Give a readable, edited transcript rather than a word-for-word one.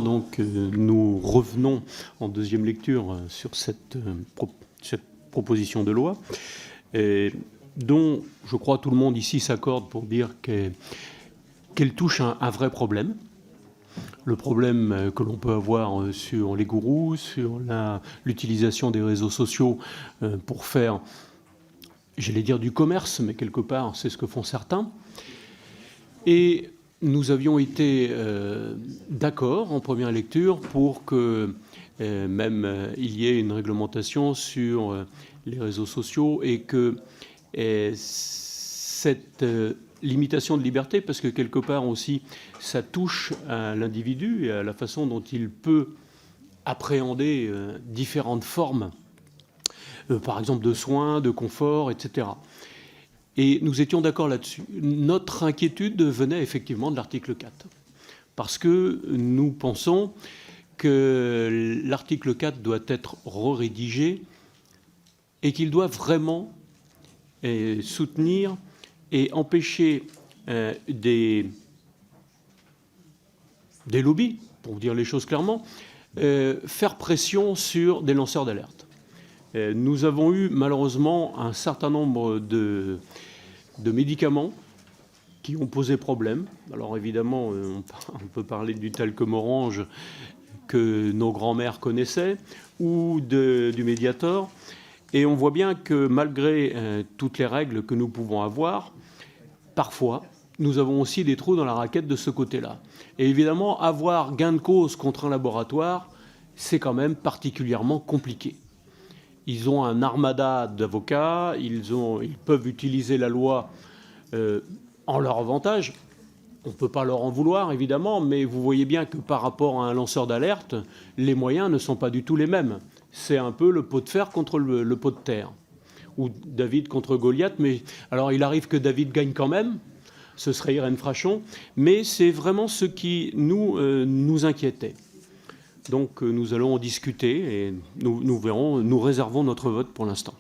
Donc, nous revenons en deuxième lecture sur cette proposition de loi, dont je crois tout le monde ici s'accorde pour dire qu'elle touche un vrai problème. Le problème que l'on peut avoir sur les gourous, sur l'utilisation des réseaux sociaux pour faire, j'allais dire du commerce, mais quelque part c'est ce que font certains. Et nous avions été d'accord en première lecture pour que même il y ait une réglementation sur les réseaux sociaux et que cette limitation de liberté, parce que quelque part aussi ça touche à l'individu et à la façon dont il peut appréhender différentes formes, par exemple de soins, de confort, etc. Et nous étions d'accord là-dessus. Notre inquiétude venait effectivement de l'article 4, parce que nous pensons que l'article 4 doit être rédigé et qu'il doit vraiment soutenir et empêcher des lobbies, pour dire les choses clairement, faire pression sur des lanceurs d'alerte. Nous avons eu malheureusement un certain nombre de médicaments qui ont posé problème. Alors évidemment, on peut parler du talcum orange que nos grands-mères connaissaient ou du Mediator. Et on voit bien que malgré toutes les règles que nous pouvons avoir, parfois, nous avons aussi des trous dans la raquette de ce côté-là. Et évidemment, avoir gain de cause contre un laboratoire, c'est quand même particulièrement compliqué. Ils ont un armada d'avocats, ils peuvent utiliser la loi en leur avantage. On ne peut pas leur en vouloir, évidemment, mais vous voyez bien que par rapport à un lanceur d'alerte, les moyens ne sont pas du tout les mêmes. C'est un peu le pot de fer contre le pot de terre, ou David contre Goliath. Mais alors, il arrive que David gagne quand même, ce serait Irène Frachon, mais c'est vraiment ce qui nous inquiétait. Donc nous allons en discuter et nous verrons, nous réservons notre vote pour l'instant.